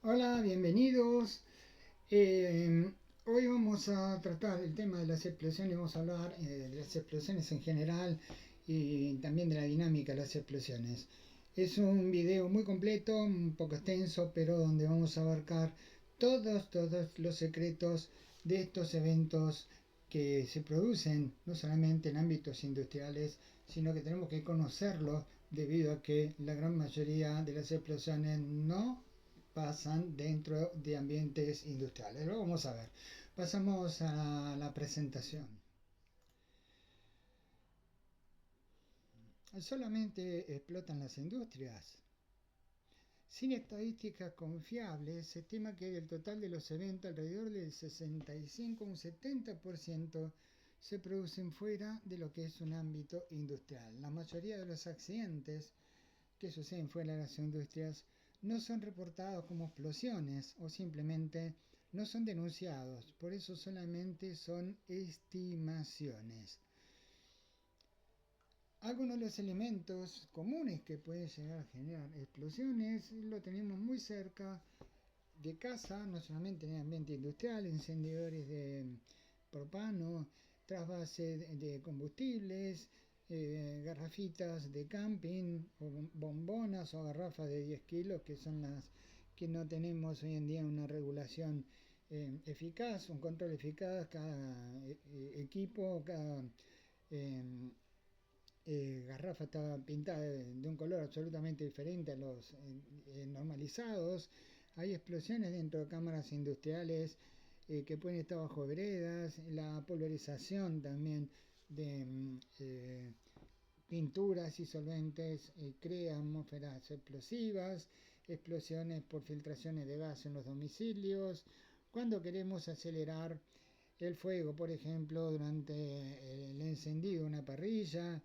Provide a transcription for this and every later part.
Hola, bienvenidos. Hoy vamos a tratar el tema de las explosiones, vamos a hablar de las explosiones en general y también de la dinámica de las explosiones. Es un video muy completo, un poco extenso, pero donde vamos a abarcar todos los secretos de estos eventos que se producen no solamente en ámbitos industriales, sino que tenemos que conocerlos debido a que la gran mayoría de las explosiones no pasan dentro de ambientes industriales. Lo vamos a ver. Pasamos a la presentación. Solamente explotan las industrias. Sin estadísticas confiables, se estima que del total de los eventos, alrededor del 65 a un 70% se producen fuera de lo que es un ámbito industrial. La mayoría de los accidentes que suceden fuera de las industrias no son reportados como explosiones o simplemente no son denunciados, por eso solamente son estimaciones. Algunos de los elementos comunes que pueden llegar a generar explosiones lo tenemos muy cerca de casa, no solamente en el ambiente industrial, encendedores de propano, trasvases de combustibles, garrafitas de camping, o bombonas o garrafas de 10 kilos, que son las que no tenemos hoy en día una regulación eficaz, un control eficaz. Cada equipo, cada eh, garrafa está pintada de un color absolutamente diferente a los normalizados. Hay explosiones dentro de cámaras industriales que pueden estar bajo veredas, la pulverización también de pinturas y solventes crea atmósferas explosivas, explosiones por filtraciones de gas en los domicilios. Cuando queremos acelerar el fuego, por ejemplo, durante el encendido de una parrilla,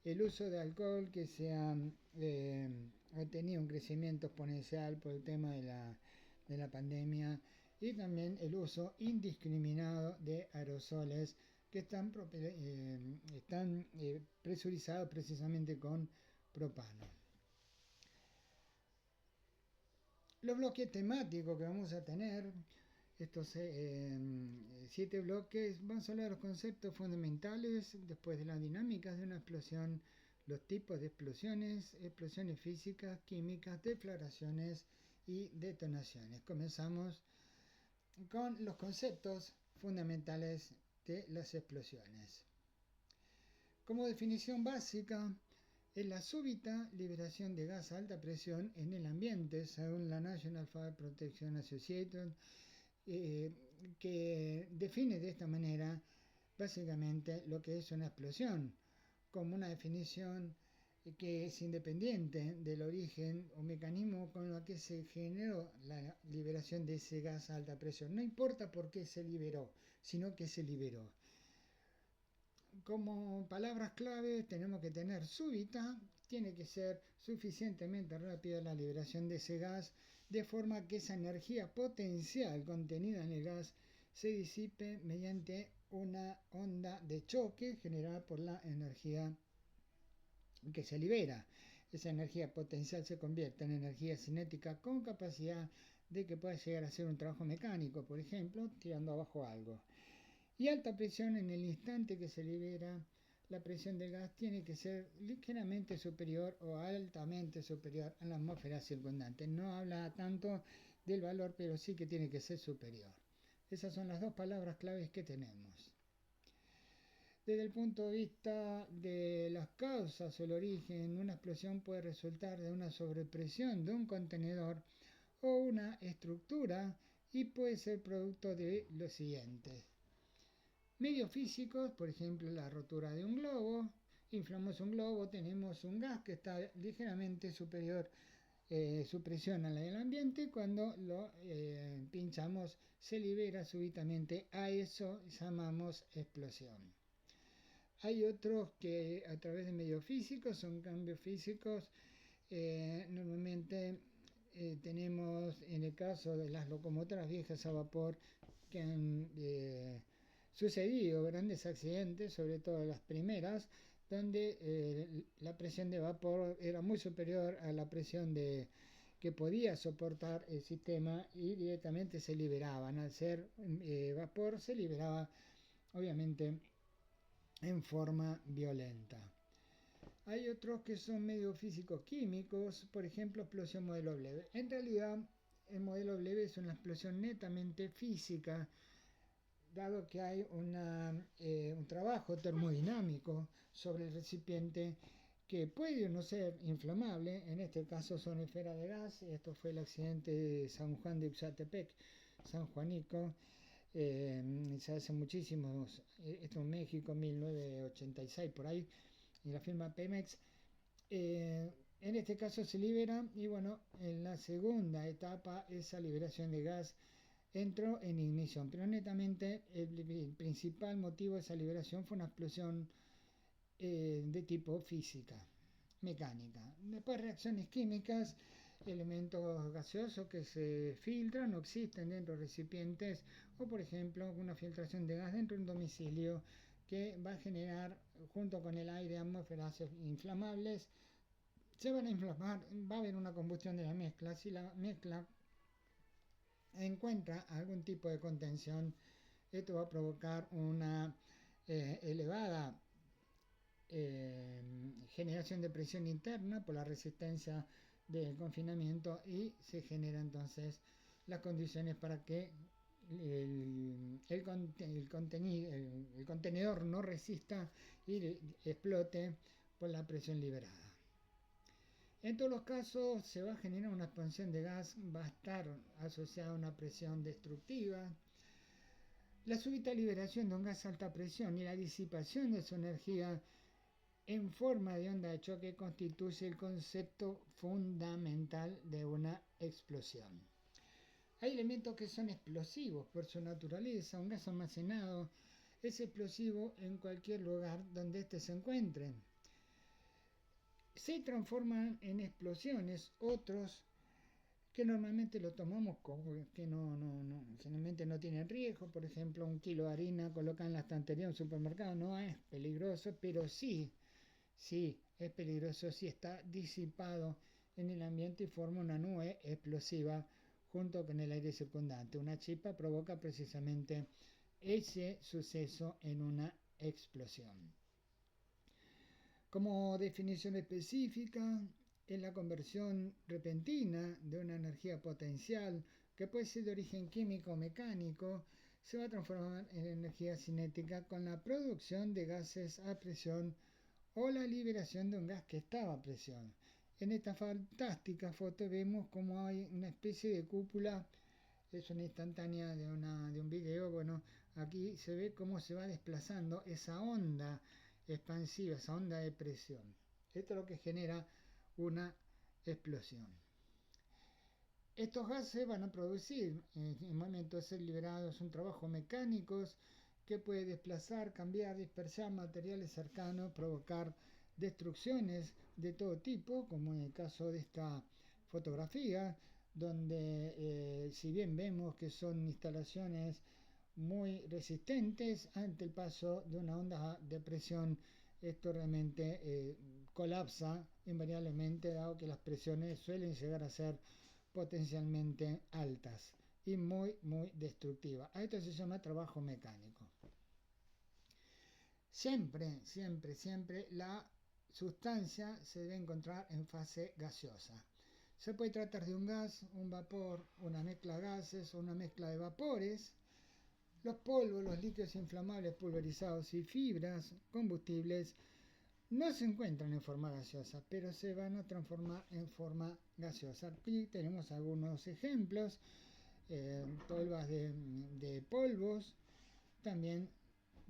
el uso de alcohol que ha tenido un crecimiento exponencial por el tema de la pandemia, y también el uso indiscriminado de aerosoles que están presurizados precisamente con propano. Los bloques temáticos que vamos a tener, estos 7 bloques, vamos a hablar de los conceptos fundamentales, después de las dinámicas de una explosión, los tipos de explosiones físicas, químicas, deflagraciones y detonaciones. Comenzamos con los conceptos fundamentales de las explosiones. Como definición básica, es la súbita liberación de gas a alta presión en el ambiente, según la National Fire Protection Association, que define de esta manera básicamente lo que es una explosión, como una definición que es independiente del origen o mecanismo con el que se generó la liberación de ese gas a alta presión. No importa por qué se liberó, sino que se liberó. Como palabras clave tenemos que tener súbita, tiene que ser suficientemente rápida la liberación de ese gas, de forma que esa energía potencial contenida en el gas se disipe mediante una onda de choque generada por la energía que se libera. Esa energía potencial se convierte en energía cinética con capacidad de que pueda llegar a hacer un trabajo mecánico, por ejemplo, tirando abajo algo. Y alta presión, en el instante que se libera la presión del gas, tiene que ser ligeramente superior o altamente superior a la atmósfera circundante. No habla tanto del valor, pero sí que tiene que ser superior. Esas son las dos palabras claves que tenemos. Desde el punto de vista de las causas o el origen, una explosión puede resultar de una sobrepresión de un contenedor o una estructura, y puede ser producto de lo siguiente: medios físicos, por ejemplo, la rotura de un globo. Inflamos un globo, tenemos un gas que está ligeramente superior su presión a la del ambiente. Cuando lo pinchamos, se libera súbitamente. A eso llamamos explosión. Hay otros que a través de medios físicos son cambios físicos. Normalmente tenemos, en el caso de las locomotoras viejas a vapor, que han sucedido grandes accidentes, sobre todo las primeras, donde la presión de vapor era muy superior a la presión de que podía soportar el sistema y directamente se liberaban. Al ser vapor se liberaba obviamente en forma violenta. Hay otros que son medio físico-químicos, por ejemplo, explosión modelo Bleve. En realidad, el modelo Bleve es una explosión netamente física, dado que hay un trabajo termodinámico sobre el recipiente que puede o no ser inflamable. En este caso son esferas de gas. Esto fue el accidente de San Juan de Ixatepec, San Juanico. Se hace muchísimos, esto en México, 1986 por ahí, y la firma Pemex. En este caso se libera y bueno, en la segunda etapa esa liberación de gas entró en ignición, pero netamente el principal motivo de esa liberación fue una explosión de tipo física, mecánica. Después reacciones químicas, elementos gaseosos que se filtran o existen dentro de recipientes, o por ejemplo una filtración de gas dentro de un domicilio que va a generar junto con el aire atmósferas inflamables. Se van a inflamar, va a haber una combustión de la mezcla. Si la mezcla encuentra algún tipo de contención, esto va a provocar una elevada generación de presión interna por la resistencia del confinamiento y se genera entonces las condiciones para que el contenedor no resista y explote por la presión liberada. En todos los casos se va a generar una expansión de gas, va a estar asociada a una presión destructiva. La súbita liberación de un gas a alta presión y la disipación de su energía en forma de onda de choque constituye el concepto fundamental de una explosión. Hay elementos que son explosivos por su naturaleza. Un gas almacenado es explosivo en cualquier lugar donde éste se encuentre. Se transforman en explosiones otros que normalmente lo tomamos como que generalmente no tienen riesgo. Por ejemplo, un kilo de harina colocada en la estantería de un supermercado no es peligroso, pero sí es peligroso si está disipado en el ambiente y forma una nube explosiva junto con el aire circundante. Una chispa provoca precisamente ese suceso en una explosión. Como definición específica, es la conversión repentina de una energía potencial que puede ser de origen químico o mecánico, se va a transformar en energía cinética con la producción de gases a presión o la liberación de un gas que estaba a presión. En esta fantástica foto vemos como hay una especie de cúpula, es una instantánea de un video. Bueno, aquí se ve cómo se va desplazando esa onda expansiva, esa onda de presión. Esto es lo que genera una explosión. Estos gases van a producir, en el momento de ser liberados, un trabajo mecánicos que puede desplazar, cambiar, dispersar materiales cercanos, provocar destrucciones de todo tipo, como en el caso de esta fotografía, donde si bien vemos que son instalaciones muy resistentes ante el paso de una onda de presión, esto realmente colapsa invariablemente, dado que las presiones suelen llegar a ser potencialmente altas y muy destructivas. A esto se llama trabajo mecánico. Siempre la sustancia se debe encontrar en fase gaseosa. Se puede tratar de un gas, un vapor, una mezcla de gases o una mezcla de vapores. Los polvos, los líquidos inflamables pulverizados y fibras combustibles no se encuentran en forma gaseosa, pero se van a transformar en forma gaseosa. Aquí tenemos algunos ejemplos, tolvas de polvos, también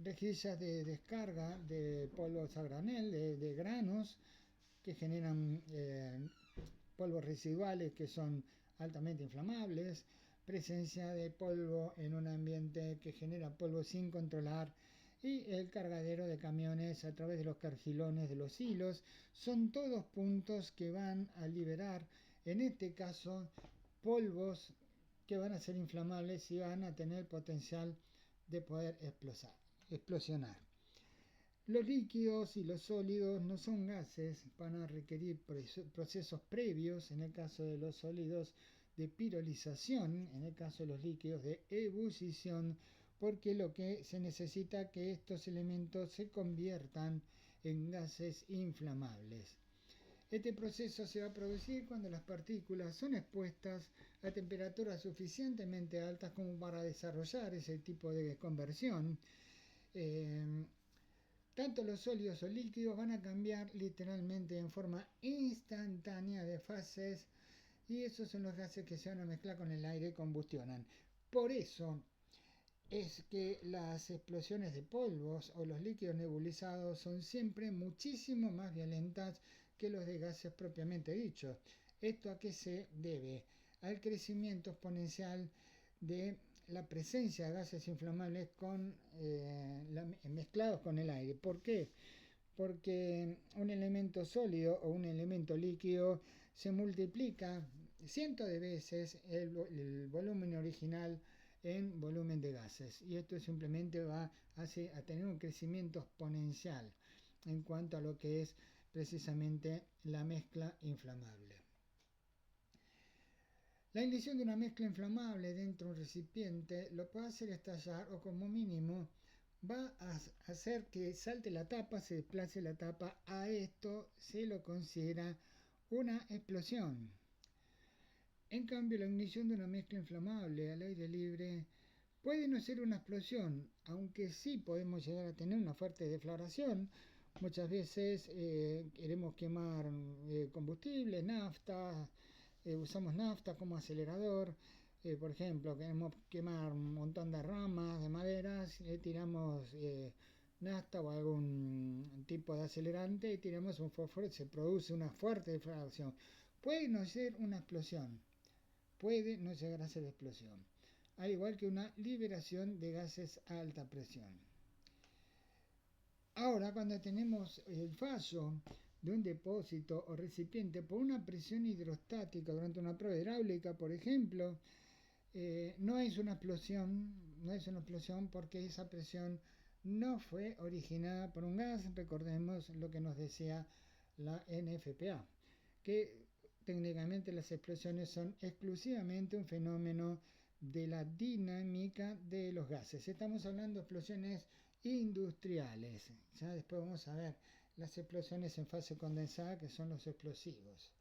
rejillas de descarga de polvos a granel, de granos, que generan polvos residuales que son altamente inflamables, presencia de polvo en un ambiente que genera polvo sin controlar, y el cargadero de camiones a través de los cargilones de los hilos. Son todos puntos que van a liberar, en este caso, polvos que van a ser inflamables y van a tener potencial de poder explosionar. Los líquidos y los sólidos no son gases, van a requerir procesos previos, en el caso de los sólidos de pirolización, en el caso de los líquidos de ebullición, porque lo que se necesita es que estos elementos se conviertan en gases inflamables. Este proceso se va a producir cuando las partículas son expuestas a temperaturas suficientemente altas como para desarrollar ese tipo de conversión. Tanto los sólidos o líquidos van a cambiar literalmente en forma instantánea de fases y esos son los gases que se van a mezclar con el aire y combustionan. Por eso es que las explosiones de polvos o los líquidos nebulizados son siempre muchísimo más violentas que los de gases propiamente dichos. ¿Esto a qué se debe? Al crecimiento exponencial de la presencia de gases inflamables mezclados con el aire. ¿Por qué? Porque un elemento sólido o un elemento líquido se multiplica cientos de veces el volumen original en volumen de gases, y esto simplemente va a tener un crecimiento exponencial en cuanto a lo que es precisamente la mezcla inflamable. La ignición de una mezcla inflamable dentro de un recipiente lo puede hacer estallar o como mínimo va a hacer que salte la tapa, se desplace la tapa. A esto se lo considera una explosión. En cambio, la ignición de una mezcla inflamable al aire libre puede no ser una explosión, aunque sí podemos llegar a tener una fuerte deflagración. Muchas veces queremos quemar combustible, nafta, usamos nafta como acelerador. Por ejemplo, queremos quemar un montón de ramas de maderas, tiramos nafta o algún tipo de acelerante y tiramos un fósforo y se produce una fuerte deflagración. Puede no ser una explosión, puede no llegar a ser explosión, al igual que una liberación de gases a alta presión. Ahora, cuando tenemos el fallo de un depósito o recipiente por una presión hidrostática durante una prueba hidráulica, por ejemplo, no es una explosión porque esa presión no fue originada por un gas. Recordemos lo que nos decía la NFPA, que técnicamente las explosiones son exclusivamente un fenómeno de la dinámica de los gases. Estamos hablando de explosiones industriales. Ya después vamos a ver las explosiones en fase condensada, que son los explosivos.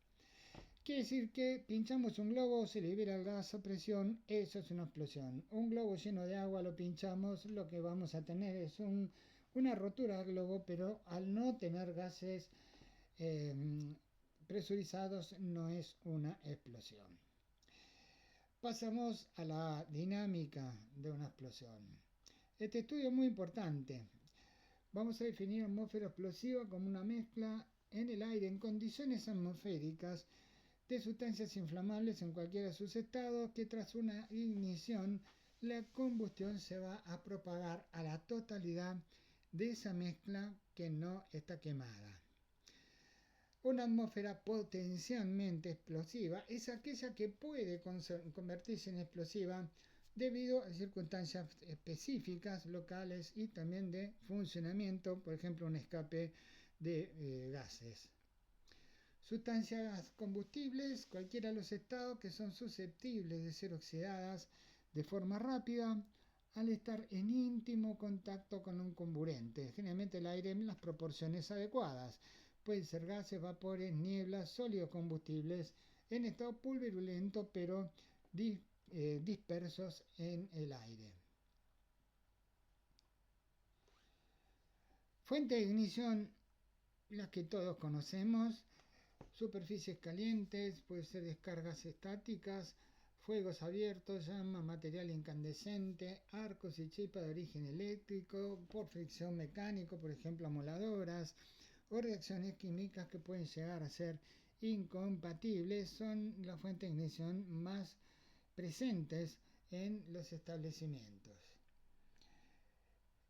Quiere decir que pinchamos un globo, se libera el gas a presión, eso es una explosión. Un globo lleno de agua lo pinchamos, lo que vamos a tener es una rotura del globo, pero al no tener gases presurizados no es una explosión. Pasamos a la dinámica de una explosión. Este estudio es muy importante. Vamos a definir atmósfera explosiva como una mezcla en el aire en condiciones atmosféricas de sustancias inflamables en cualquiera de sus estados, que tras una ignición la combustión se va a propagar a la totalidad de esa mezcla que no está quemada. Una atmósfera potencialmente explosiva es aquella que puede convertirse en explosiva debido a circunstancias específicas, locales y también de funcionamiento, por ejemplo, un escape de gases. Sustancias combustibles, cualquiera de los estados que son susceptibles de ser oxidadas de forma rápida al estar en íntimo contacto con un comburente, generalmente el aire en las proporciones adecuadas. Pueden ser gases, vapores, nieblas, sólidos combustibles en estado pulverulento pero dispersos en el aire. Fuente de ignición, las que todos conocemos: superficies calientes, puede ser descargas estáticas, fuegos abiertos, llama, material incandescente, arcos y chispas de origen eléctrico, por fricción mecánico, por ejemplo amoladoras, o reacciones químicas que pueden llegar a ser incompatibles, son las fuentes de ignición más presentes en los establecimientos.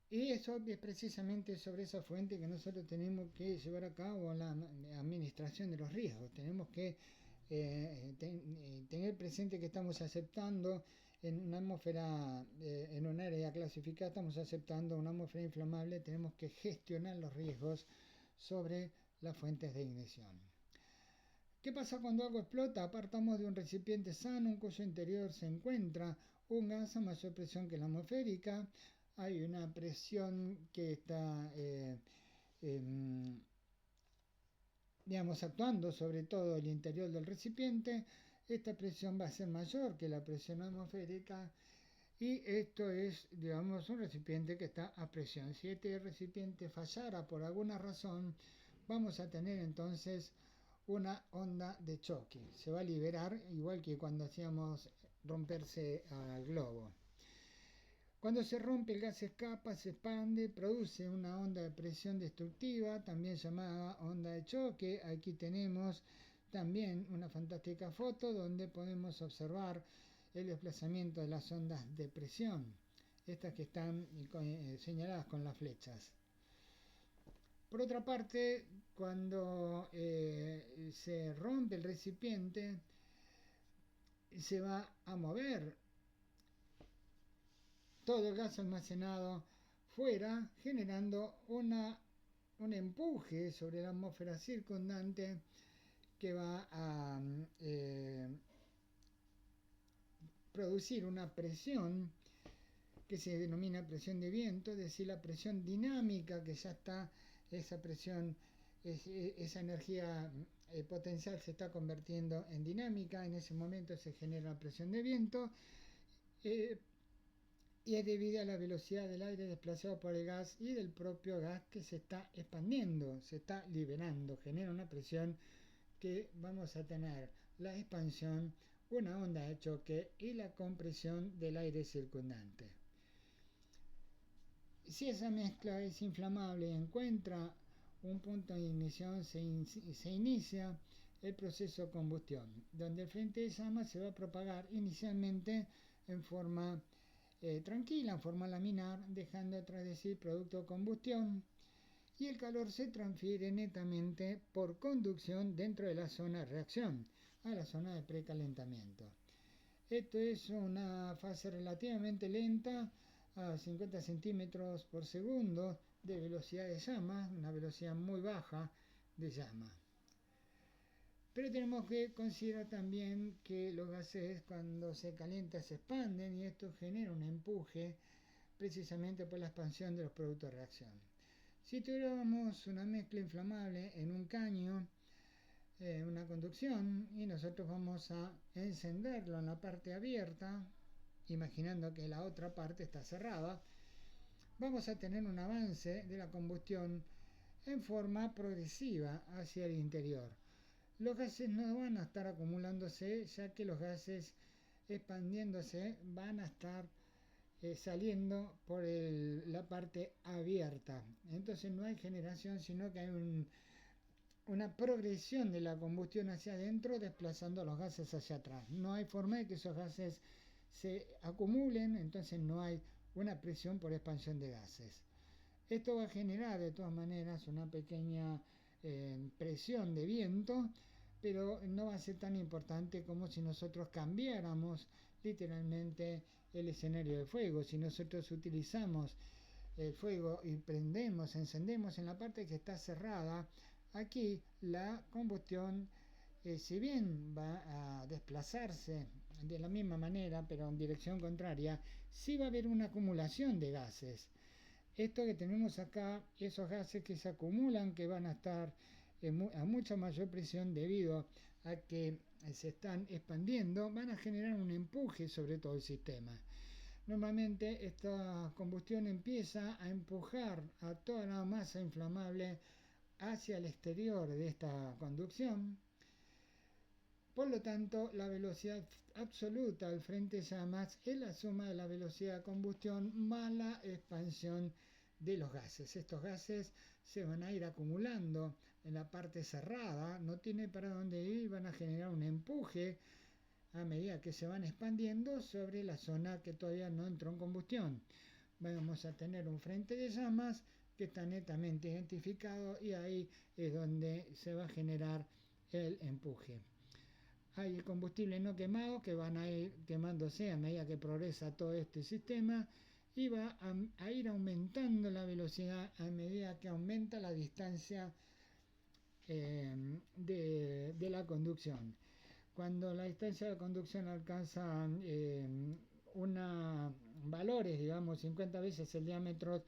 Y eso es precisamente sobre esa fuente que nosotros tenemos que llevar a cabo la administración de los riesgos. Tenemos que tener presente que estamos aceptando en una atmósfera, en un área clasificada, estamos aceptando una atmósfera inflamable, tenemos que gestionar los riesgos sobre las fuentes de ignición. ¿Qué pasa cuando algo explota? Apartamos de un recipiente sano en cuyo interior se encuentra un gas a mayor presión que la atmosférica. Hay una presión que está digamos, actuando sobre todo el interior del recipiente. Esta presión va a ser mayor que la presión atmosférica y esto es, digamos, un recipiente que está a presión. Si este recipiente fallara por alguna razón, vamos a tener entonces una onda de choque. Se va a liberar igual que cuando hacíamos romperse al globo. Cuando se rompe, el gas escapa, se expande, produce una onda de presión destructiva, también llamada onda de choque. Aquí tenemos también una fantástica foto donde podemos observar el desplazamiento de las ondas de presión, estas que están señaladas con las flechas. Por otra parte, cuando se rompe el recipiente, se va a mover todo el gas almacenado fuera, generando un empuje sobre la atmósfera circundante que va a producir una presión que se denomina presión de viento, es decir, la presión dinámica que ya está, esa presión, esa energía potencial se está convirtiendo en dinámica, en ese momento se genera la presión de viento, y es debido a la velocidad del aire desplazado por el gas y del propio gas que se está expandiendo, se está liberando, genera una presión que vamos a tener la expansión, una onda de choque y la compresión del aire circundante. Si esa mezcla es inflamable y encuentra un punto de ignición, se inicia el proceso de combustión, donde el frente de llamas se va a propagar inicialmente en forma tranquila, en forma laminar, dejando atrás de sí producto de combustión, y el calor se transfiere netamente por conducción dentro de la zona de reacción, a la zona de precalentamiento. Esto es una fase relativamente lenta, a 50 centímetros por segundo de velocidad de llama, una velocidad muy baja de llama. Pero tenemos que considerar también que los gases cuando se calientan se expanden y esto genera un empuje precisamente por la expansión de los productos de reacción. Si tuviéramos una mezcla inflamable en un caño, una conducción, y nosotros vamos a encenderlo en la parte abierta, imaginando que la otra parte está cerrada, vamos a tener un avance de la combustión en forma progresiva hacia el interior. Los gases no van a estar acumulándose, ya que los gases expandiéndose van a estar saliendo por la parte abierta. Entonces no hay generación, sino que hay una progresión de la combustión hacia adentro, desplazando los gases hacia atrás. No hay forma de que esos gases se acumulen, entonces no hay una presión por expansión de gases. Esto va a generar de todas maneras una pequeña presión de viento, pero no va a ser tan importante como si nosotros cambiáramos literalmente el escenario de fuego. Si nosotros utilizamos el fuego y encendemos en la parte que está cerrada, aquí la combustión, si bien va a desplazarse de la misma manera, pero en dirección contraria, sí va a haber una acumulación de gases. Esto que tenemos acá, esos gases que se acumulan, que van a estar a mucha mayor presión debido a que se están expandiendo, van a generar un empuje sobre todo el sistema. Normalmente esta combustión empieza a empujar a toda la masa inflamable hacia el exterior de esta conducción. Por lo tanto, la velocidad absoluta al frente de llamas es la suma de la velocidad de combustión más la expansión de los gases. Estos gases se van a ir acumulando en la parte cerrada, no tiene para dónde ir, van a generar un empuje a medida que se van expandiendo sobre la zona que todavía no entró en combustión. Vamos a tener un frente de llamas que está netamente identificado y ahí es donde se va a generar el empuje. hay combustible no quemado que van a ir quemándose a medida que progresa todo este sistema y va a ir aumentando la velocidad a medida que aumenta la distancia de la conducción. Cuando la distancia de conducción alcanza valores, digamos, 50 veces el diámetro,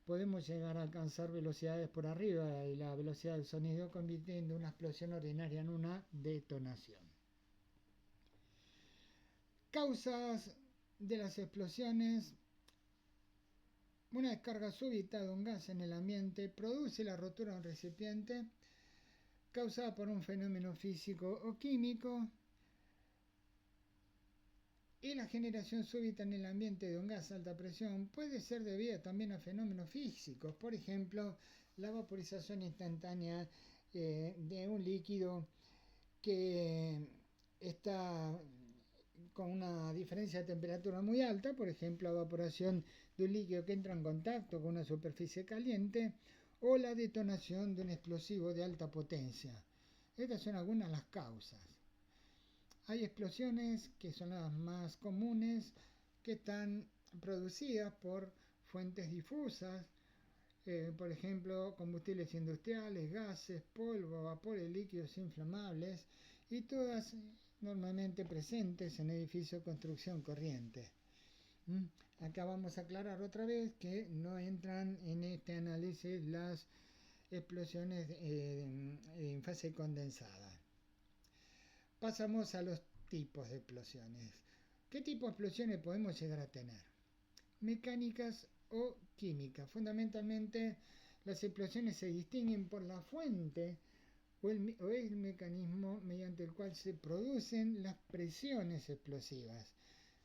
podemos llegar a alcanzar velocidades por arriba y la velocidad del sonido, convirtiendo una explosión ordinaria en una detonación. Causas de las explosiones. Una descarga súbita de un gas en el ambiente produce la rotura de un recipiente causada por un fenómeno físico o químico, y la generación súbita en el ambiente de un gas a alta presión puede ser debida también a fenómenos físicos, por ejemplo, la vaporización instantánea de un líquido que está con una diferencia de temperatura muy alta, por ejemplo, la evaporación de un líquido que entra en contacto con una superficie caliente, o la detonación de un explosivo de alta potencia. Estas son algunas de las causas. Hay explosiones que son las más comunes, que están producidas por fuentes difusas, por ejemplo, combustibles industriales, gases, polvo, vapores, líquidos inflamables, y todas normalmente presentes en edificios de construcción corriente. Acá vamos a aclarar otra vez que no entran en este análisis las explosiones en fase condensada. Pasamos a los tipos de explosiones. ¿Qué tipo de explosiones podemos llegar a tener? Mecánicas o químicas. Fundamentalmente, las explosiones se distinguen por la fuente o el mecanismo mediante el cual se producen las presiones explosivas.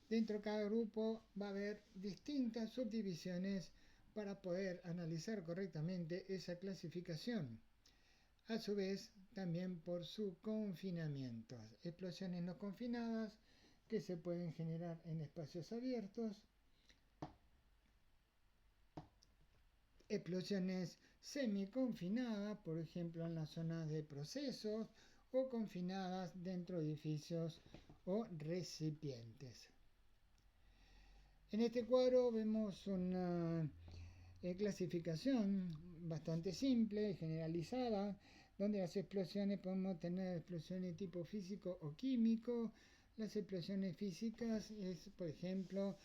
Dentro de cada grupo va a haber distintas subdivisiones para poder analizar correctamente esa clasificación. A su vez, también por su confinamiento. Explosiones no confinadas que se pueden generar en espacios abiertos. Explosiones semiconfinadas, por ejemplo en las zonas de procesos, o confinadas dentro de edificios o recipientes. En este cuadro vemos una clasificación bastante simple y generalizada, donde las explosiones podemos tener explosiones de tipo físico o químico. Las explosiones físicas es, por ejemplo,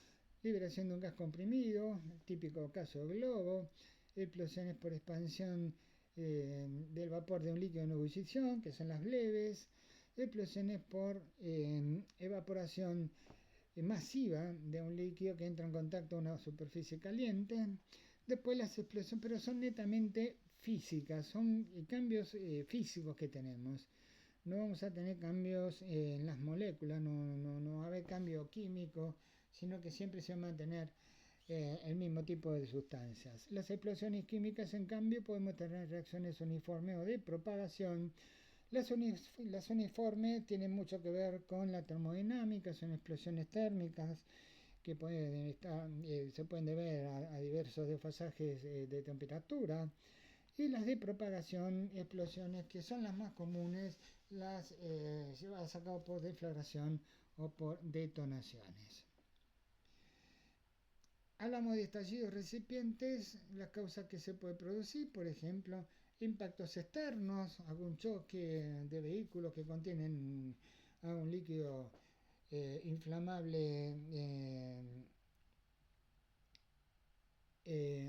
liberación de un gas comprimido, típico caso de globo, explosiones por expansión del vapor de un líquido en ebullición, que son las leves, explosiones por evaporación masiva de un líquido que entra en contacto con una superficie caliente. Después las explosiones, pero son netamente físicas, son cambios físicos que tenemos. No vamos a tener cambios en las moléculas, no va a haber cambio químico, sino que siempre se va a mantener el mismo tipo de sustancias. Las explosiones químicas, en cambio, podemos tener reacciones uniformes o de propagación. Las uniformes tienen mucho que ver con la termodinámica, son explosiones térmicas que se pueden deber a diversos desfasajes de temperatura. Y las de propagación, explosiones que son las más comunes, las llevadas a cabo por deflagración o por detonaciones. Hablamos de estallidos recipientes, las causas que se puede producir, por ejemplo, impactos externos, algún choque de vehículos que contienen un líquido inflamable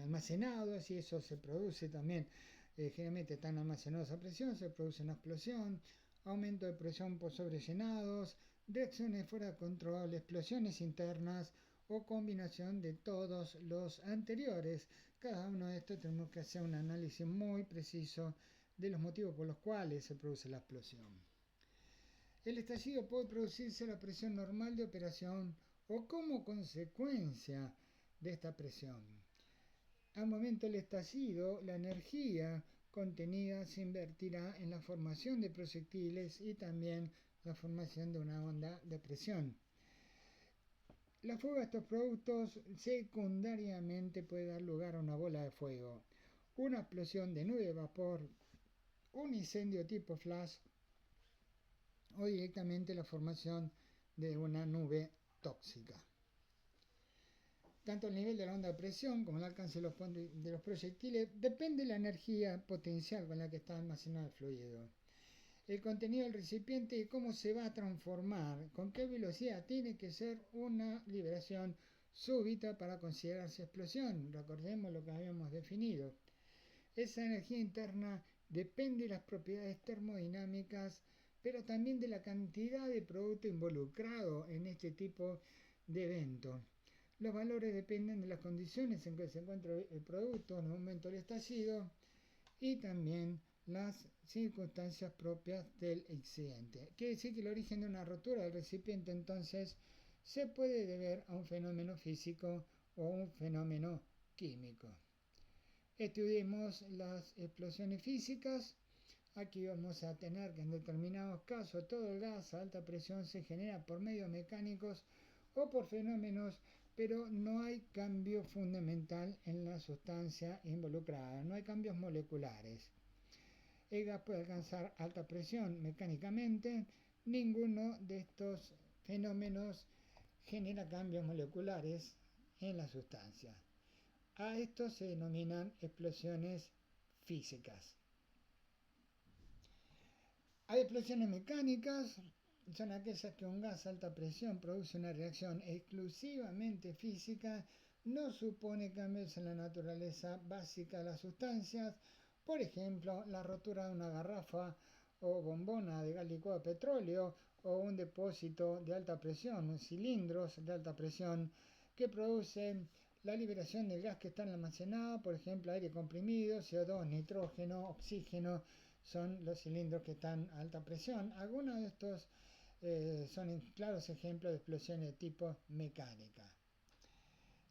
almacenados, y eso se produce también, generalmente están almacenados a presión, se produce una explosión, aumento de presión por sobrellenados, reacciones fuera de control, explosiones internas o combinación de todos los anteriores. Cada uno de estos tenemos que hacer un análisis muy preciso de los motivos por los cuales se produce la explosión. El estallido puede producirse a la presión normal de operación o como consecuencia de esta presión. Al momento del estallido, la energía contenida se invertirá en la formación de proyectiles y también la formación de una onda de presión. La fuga de estos productos secundariamente puede dar lugar a una bola de fuego, una explosión de nube de vapor, un incendio tipo flash o directamente la formación de una nube tóxica. Tanto el nivel de la onda de presión como el alcance de los proyectiles depende de la energía potencial con la que está almacenado el fluido. El contenido del recipiente y cómo se va a transformar, con qué velocidad, tiene que ser una liberación súbita para considerarse explosión. Recordemos lo que habíamos definido. Esa energía interna depende de las propiedades termodinámicas, pero también de la cantidad de producto involucrado en este tipo de evento. Los valores dependen de las condiciones en que se encuentra el producto en el momento del estallido y también las circunstancias propias del accidente. Quiere decir que el origen de una rotura del recipiente entonces se puede deber a un fenómeno físico o un fenómeno químico. Estudiemos las explosiones físicas. Aquí vamos a tener que en determinados casos todo el gas a alta presión se genera por medios mecánicos o por fenómenos, pero no hay cambio fundamental en la sustancia involucrada, no hay cambios moleculares. El gas puede alcanzar alta presión mecánicamente, ninguno de estos fenómenos genera cambios moleculares en la sustancia. A esto se denominan explosiones físicas. Hay explosiones mecánicas, son aquellas que un gas a alta presión produce una reacción exclusivamente física, no supone cambios en la naturaleza básica de las sustancias. Por ejemplo, la rotura de una garrafa o bombona de gas licuado de petróleo o un depósito de alta presión, cilindros de alta presión que producen la liberación del gas que está almacenado, por ejemplo, aire comprimido, CO2, nitrógeno, oxígeno, son los cilindros que están a alta presión. Algunos de estos son claros ejemplos de explosiones de tipo mecánica.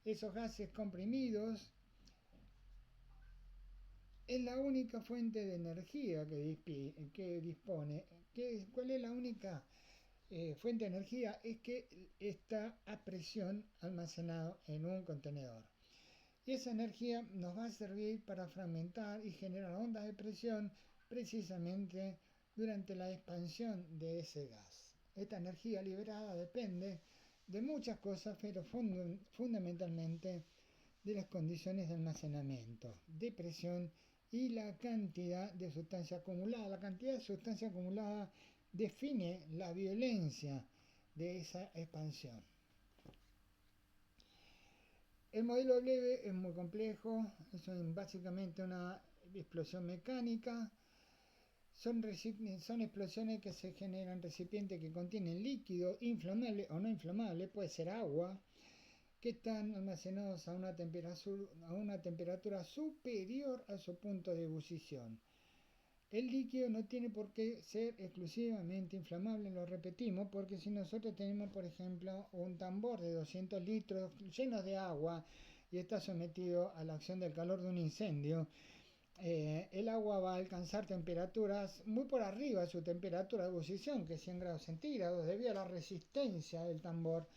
Esos gases comprimidos es la única fuente de energía que dispone. ¿Cuál es la única fuente de energía? Es que está a presión almacenado en un contenedor. Y esa energía nos va a servir para fragmentar y generar ondas de presión precisamente durante la expansión de ese gas. Esta energía liberada depende de muchas cosas, pero fundamentalmente de las condiciones de almacenamiento, de presión y la cantidad de sustancia acumulada. La cantidad de sustancia acumulada define la violencia de esa expansión. El modelo leve es muy complejo, es básicamente una explosión mecánica. Son explosiones que se generan en recipientes que contienen líquido inflamable o no inflamable, puede ser agua, que están almacenados a una temperatura superior a su punto de ebullición. El líquido no tiene por qué ser exclusivamente inflamable, lo repetimos, porque si nosotros tenemos, por ejemplo, un tambor de 200 litros lleno de agua y está sometido a la acción del calor de un incendio, el agua va a alcanzar temperaturas muy por arriba de su temperatura de ebullición, que es 100 grados centígrados. Debido a la resistencia del tambor,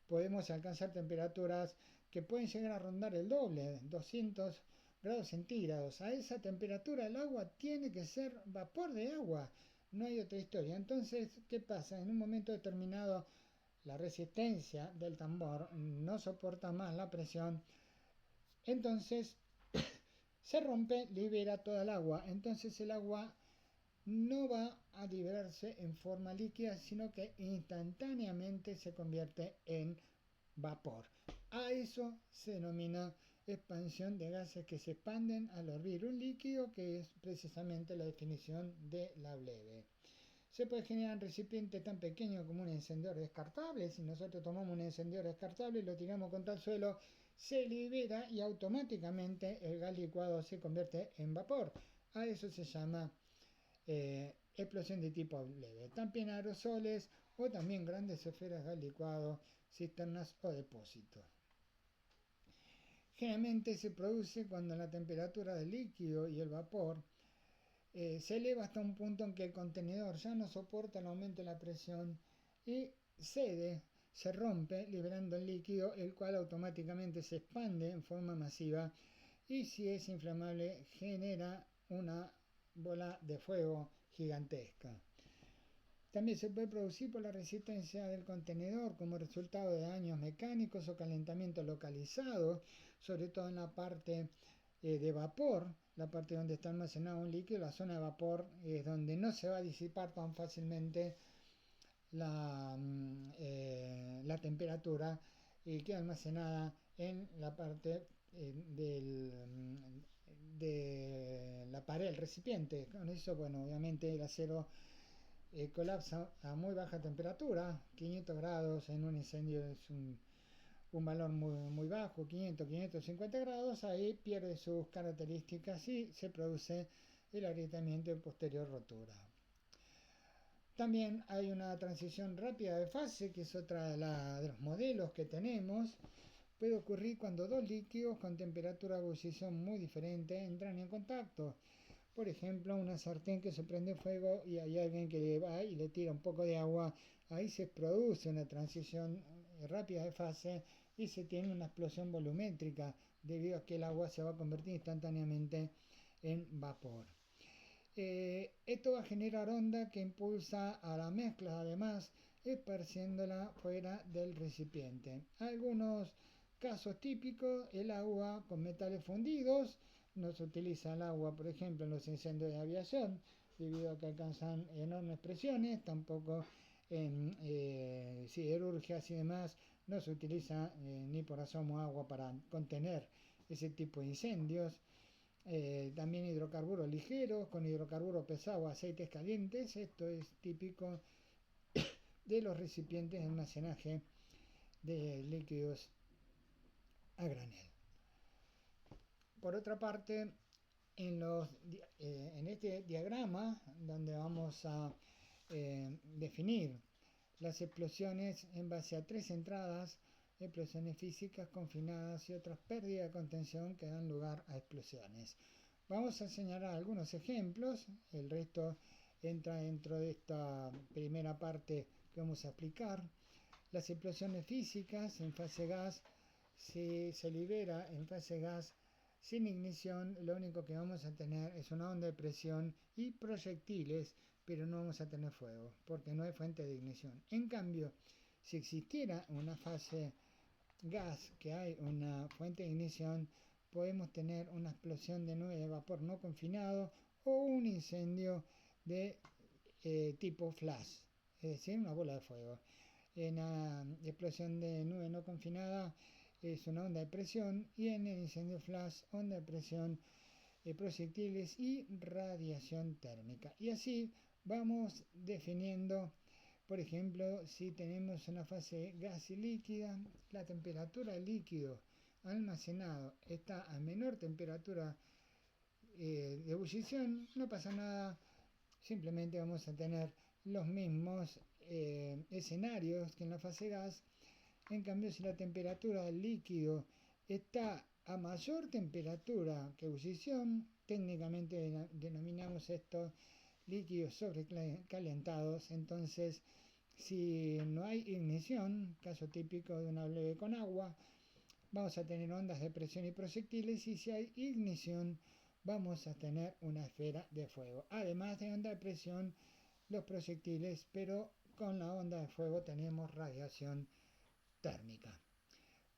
podemos alcanzar temperaturas que pueden llegar a rondar el doble, 200 grados centígrados. A esa temperatura el agua tiene que ser vapor de agua, no hay otra historia. Entonces, ¿qué pasa? En un momento determinado la resistencia del tambor no soporta más la presión, entonces se rompe, libera toda el agua. Entonces el agua no va a liberarse en forma líquida, sino que instantáneamente se convierte en vapor. A eso se denomina expansión de gases que se expanden al hervir un líquido, que es precisamente la definición de la leve. Se puede generar en recipiente tan pequeño como un encendedor descartable. Si nosotros tomamos un encendedor descartable y lo tiramos contra el suelo, se libera y automáticamente el gas licuado se convierte en vapor. A eso se llama explosión de tipo leve. También aerosoles o también grandes esferas de gas licuado, cisternas o depósitos. Generalmente se produce cuando la temperatura del líquido y el vapor se eleva hasta un punto en que el contenedor ya no soporta el aumento de la presión y cede, se rompe, liberando el líquido, el cual automáticamente se expande en forma masiva y, si es inflamable, genera una bola de fuego gigantesca. También se puede producir por la resistencia del contenedor como resultado de daños mecánicos o calentamiento localizado, sobre todo en la parte de vapor, la parte donde está almacenado un líquido. La zona de vapor es donde no se va a disipar tan fácilmente la temperatura y queda almacenada en la parte de la pared del recipiente. Con eso, bueno, obviamente el acero colapsa a muy baja temperatura. 500 grados en un incendio es un valor muy bajo. 550 grados, ahí pierde sus características y se produce el agrietamiento y posterior rotura. También hay una transición rápida de fase, que es otra de los modelos que tenemos. Puede ocurrir cuando dos líquidos con temperatura de ebullición muy diferente entran en contacto. Por ejemplo, una sartén que se prende fuego y hay alguien que le va y le tira un poco de agua. Ahí se produce una transición rápida de fase y se tiene una explosión volumétrica debido a que el agua se va a convertir instantáneamente en vapor. Esto va a generar onda que impulsa a la mezcla, además esparciéndola fuera del recipiente. Algunos casos típicos: el agua con metales fundidos. No se utiliza el agua, por ejemplo, en los incendios de aviación, debido a que alcanzan enormes presiones. Tampoco en siderurgias y demás no se utiliza ni por asomo agua para contener ese tipo de incendios. También hidrocarburos ligeros con hidrocarburos pesados, aceites calientes. Esto es típico de los recipientes de almacenaje de líquidos a granel. Por otra parte, en este diagrama, donde vamos a definir las explosiones en base a tres entradas: explosiones físicas, confinadas y otras pérdidas de contención que dan lugar a explosiones. Vamos a señalar algunos ejemplos. El resto entra dentro de esta primera parte que vamos a explicar. Las explosiones físicas en fase gas, si se libera en fase gas sin ignición, lo único que vamos a tener es una onda de presión y proyectiles, pero no vamos a tener fuego porque no hay fuente de ignición. En cambio, si existiera una fase gas que hay una fuente de ignición, podemos tener una explosión de nube de vapor no confinado o un incendio de tipo flash, es decir, una bola de fuego. En la explosión de nube no confinada es una onda de presión, y en el incendio flash, onda de presión, proyectiles y radiación térmica. Y así vamos definiendo. Por ejemplo, si tenemos una fase gas y líquida, la temperatura del líquido almacenado está a menor temperatura de ebullición, no pasa nada, simplemente vamos a tener los mismos escenarios que en la fase gas. En cambio, si la temperatura del líquido está a mayor temperatura que ebullición, técnicamente denominamos esto líquidos sobrecalentados. Entonces, si no hay ignición, caso típico de una bleve con agua, vamos a tener ondas de presión y proyectiles, y si hay ignición, vamos a tener una esfera de fuego. Además de onda de presión, los proyectiles, pero con la onda de fuego tenemos radiación térmica.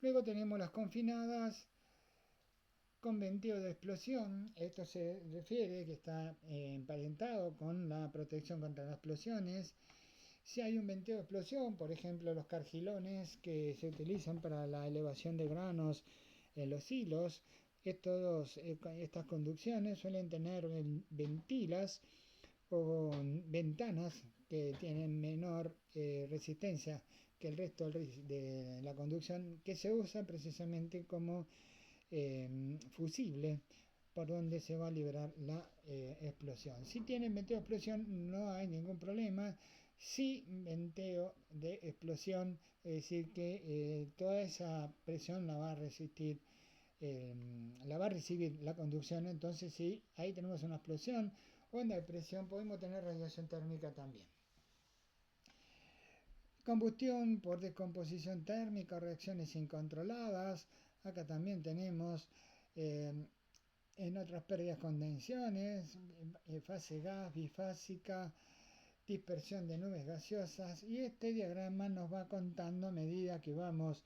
Luego tenemos las confinadas con venteo de explosión. Esto se refiere que está emparentado con la protección contra las explosiones. Si hay un venteo de explosión, por ejemplo los cargilones que se utilizan para la elevación de granos en los hilos, estas conducciones suelen tener ventilas o ventanas que tienen menor resistencia que el resto de la conducción, que se usa precisamente como fusible por donde se va a liberar la explosión. Si tienen venteo de explosión no hay ningún problema. Si venteo de explosión, es decir que toda esa presión la va a resistir, la va a recibir la conducción. Entonces sí, ahí tenemos una explosión, onda de presión. Podemos tener radiación térmica también. Combustión por descomposición térmica o reacciones incontroladas. Acá también tenemos en otras pérdidas condensiones, fase gas, bifásica, dispersión de nubes gaseosas, y este diagrama nos va contando a medida que vamos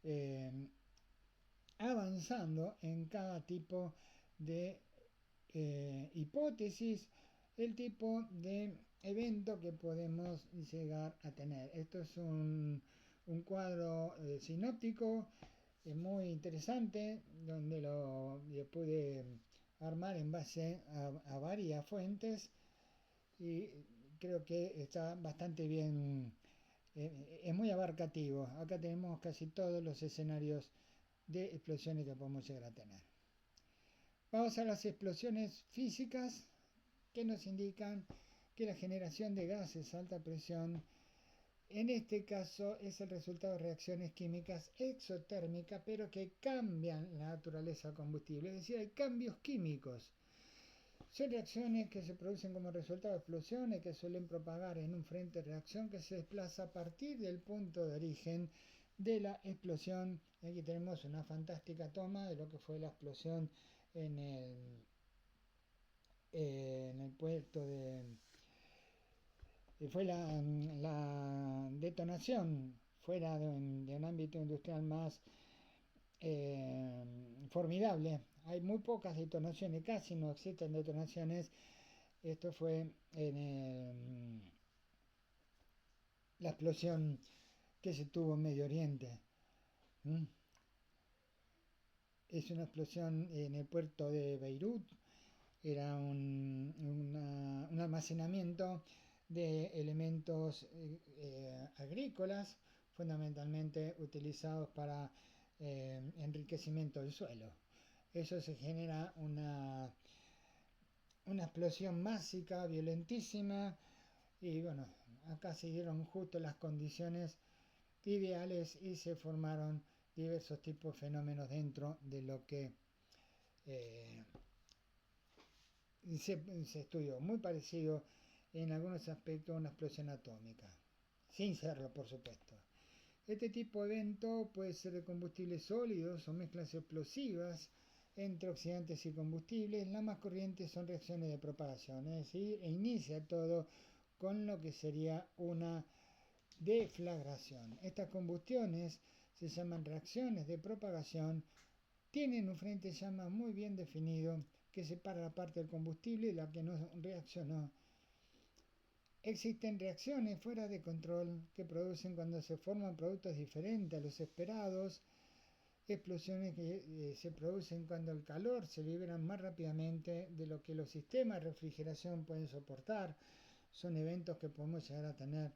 eh, avanzando en cada tipo de hipótesis, el tipo de evento que podemos llegar a tener. Esto es un cuadro sinóptico muy interesante, donde lo pude armar en base a varias fuentes, y creo que está bastante bien, es muy abarcativo. Acá tenemos casi todos los escenarios de explosiones que podemos llegar a tener. Vamos a las explosiones físicas, que nos indican que la generación de gases a alta presión, en este caso, es el resultado de reacciones químicas exotérmicas, pero que cambian la naturaleza del combustible, es decir, hay cambios químicos. Son reacciones que se producen como resultado de explosiones que suelen propagar en un frente de reacción que se desplaza a partir del punto de origen de la explosión. Aquí tenemos una fantástica toma de lo que fue la explosión en el puerto de... Fue la detonación fuera de un ámbito industrial más formidable. Hay muy pocas detonaciones, casi no existen detonaciones. Esto fue en la explosión que se tuvo en Medio Oriente. Es una explosión en el puerto de Beirut. Era un almacenamiento de elementos agrícolas, fundamentalmente utilizados para enriquecimiento del suelo. Eso se genera una explosión másica, violentísima, y bueno, acá se dieron justo las condiciones ideales y se formaron diversos tipos de fenómenos dentro de lo que se estudió. Muy parecido en algunos aspectos a una explosión atómica, sin serlo, por supuesto. Este tipo de evento puede ser de combustibles sólidos o mezclas explosivas entre oxidantes y combustibles. Las más corrientes son reacciones de propagación, es decir, inicia todo con lo que sería una deflagración. Estas combustiones se llaman reacciones de propagación, tienen un frente de llama muy bien definido que separa la parte del combustible y la que no reaccionó. Existen reacciones fuera de control que producen cuando se forman productos diferentes a los esperados, explosiones que se producen cuando el calor se libera más rápidamente de lo que los sistemas de refrigeración pueden soportar. Son eventos que podemos llegar a tener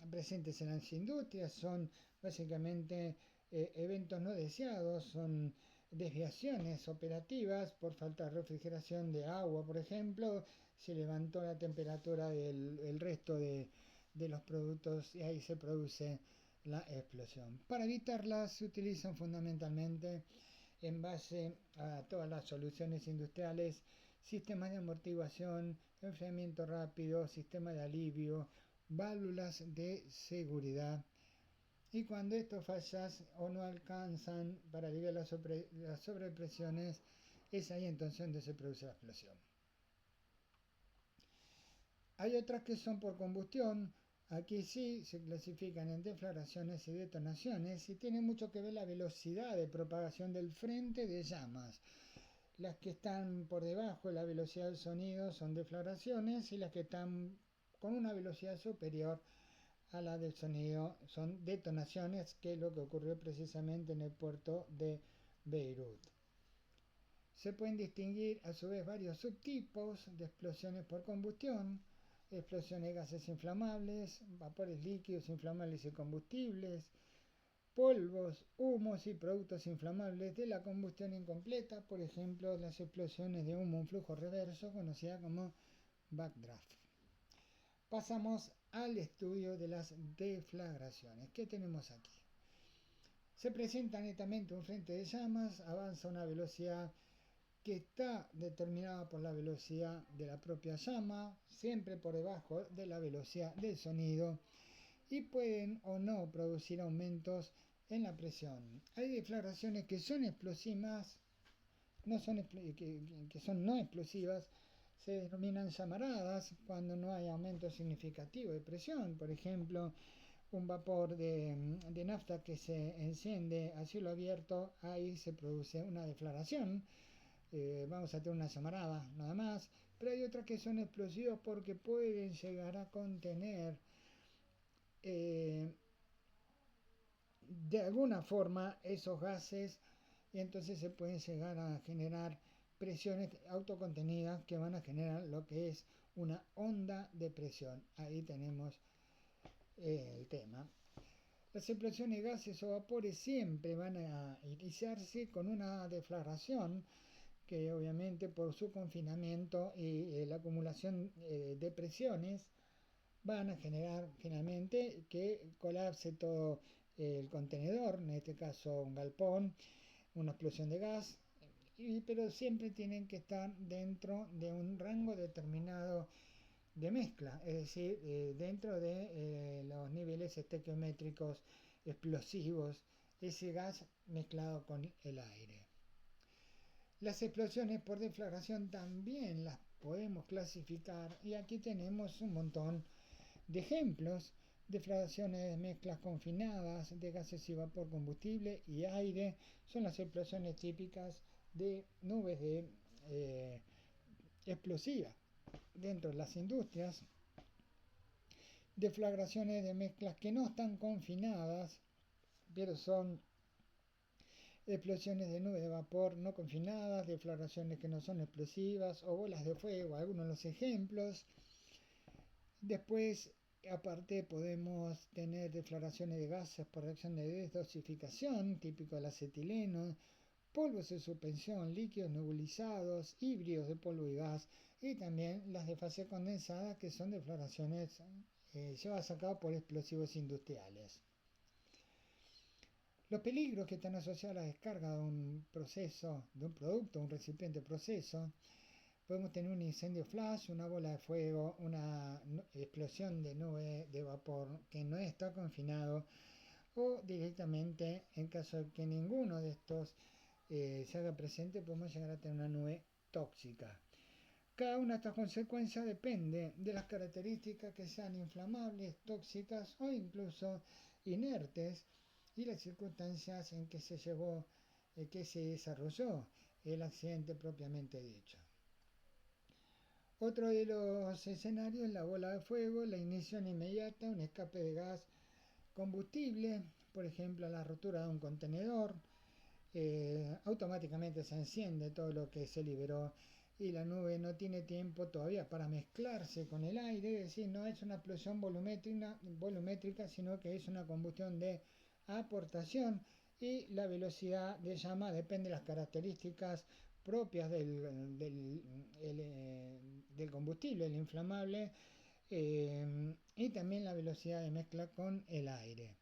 presentes en las industrias, son básicamente eventos no deseados, son desviaciones operativas por falta de refrigeración de agua, por ejemplo. Se levantó la temperatura del resto de los productos y ahí se produce la explosión. Para evitarlas se utilizan fundamentalmente, en base a todas las soluciones industriales, sistemas de amortiguación, enfriamiento rápido, sistema de alivio, válvulas de seguridad. Y cuando estos fallas o no alcanzan para aliviar las sobrepresiones, es ahí entonces donde se produce la explosión. Hay otras que son por combustión. Aquí sí se clasifican en deflagraciones y detonaciones, y tiene mucho que ver la velocidad de propagación del frente de llamas. Las que están por debajo de la velocidad del sonido son deflagraciones, y las que están con una velocidad superior a la del sonido son detonaciones, que es lo que ocurrió precisamente en el puerto de Beirut. Se pueden distinguir a su vez varios subtipos de explosiones por combustión: explosiones de gases inflamables, vapores líquidos inflamables y combustibles, polvos, humos y productos inflamables de la combustión incompleta, por ejemplo las explosiones de humo en flujo reverso, conocida como backdraft. Pasamos al estudio de las deflagraciones. ¿Qué tenemos aquí? Se presenta netamente un frente de llamas, avanza a una velocidad que está determinada por la velocidad de la propia llama, siempre por debajo de la velocidad del sonido, y pueden o no producir aumentos en la presión. Hay deflagraciones que son explosivas, que son no explosivas, Se denominan llamaradas cuando no hay aumento significativo de presión. Por ejemplo, un vapor de nafta que se enciende a cielo abierto, ahí se produce una deflagración. Vamos a tener una llamarada nada más, pero hay otras que son explosivas porque pueden llegar a contener eh, de alguna forma esos gases y entonces se pueden llegar a generar presiones autocontenidas que van a generar lo que es una onda de presión. Ahí tenemos el tema. Las explosiones de gases o vapores siempre van a iniciarse con una deflagración que obviamente por su confinamiento y la acumulación de presiones van a generar finalmente que colapse todo el contenedor, en este caso un galpón, una explosión de gas, pero siempre tienen que estar dentro de un rango determinado de mezcla, es decir, dentro de los niveles estequiométricos explosivos, ese gas mezclado con el aire. Las explosiones por deflagración también las podemos clasificar y aquí tenemos un montón de ejemplos. Deflagraciones de mezclas confinadas de gases y vapor, combustible y aire son las explosiones típicas de nubes de explosivas dentro de las industrias. Deflagraciones de mezclas que no están confinadas, pero son explosiones de nubes de vapor no confinadas, deflagraciones que no son explosivas o bolas de fuego, algunos de los ejemplos. Después, aparte, podemos tener deflagraciones de gases por reacción de desdosificación, típico del acetileno, polvos de suspensión, líquidos nebulizados, híbridos de polvo y gas, y también las de fase condensada, que son deflagraciones llevadas a cabo por explosivos industriales. Los peligros que están asociados a la descarga de un proceso, de un producto, un recipiente proceso, podemos tener un incendio flash, una bola de fuego, una explosión de nube de vapor que no está confinado o directamente, en caso de que ninguno de estos se haga presente, podemos llegar a tener una nube tóxica. Cada una de estas consecuencias depende de las características que sean inflamables, tóxicas o incluso inertes y las circunstancias en que se llevó, que se desarrolló el accidente propiamente dicho. Otro de los escenarios es la bola de fuego, la ignición inmediata, un escape de gas combustible, por ejemplo la rotura de un contenedor, automáticamente se enciende todo lo que se liberó y la nube no tiene tiempo todavía para mezclarse con el aire, es decir, no es una explosión volumétrica, sino que es una combustión de aportación y la velocidad de llama depende de las características propias del combustible, el inflamable, y también la velocidad de mezcla con el aire.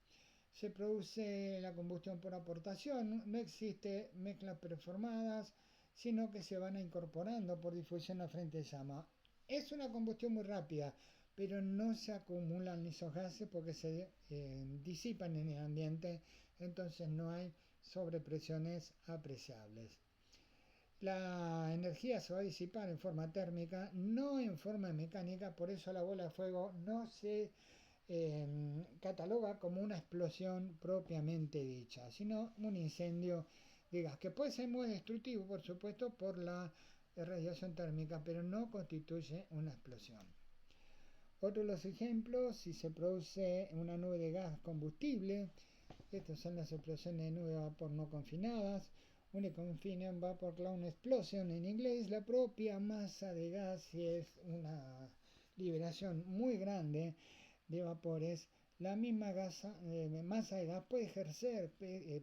Se produce la combustión por aportación, no existe mezclas preformadas, sino que se van incorporando por difusión a frente de llama. Es una combustión muy rápida, pero no se acumulan esos gases porque se disipan en el ambiente, entonces no hay sobrepresiones apreciables. La energía se va a disipar en forma térmica, no en forma mecánica, por eso la bola de fuego no se cataloga como una explosión propiamente dicha, sino un incendio de gas, que puede ser muy destructivo, por supuesto, por la radiación térmica, pero no constituye una explosión. Otro de los ejemplos, si se produce una nube de gas combustible, estas son las explosiones de nube de vapor no confinadas, Uniconfined Vapor Cloud Explosion en inglés, la propia masa de gas, si es una liberación muy grande de vapores, la misma masa de gas puede ejercer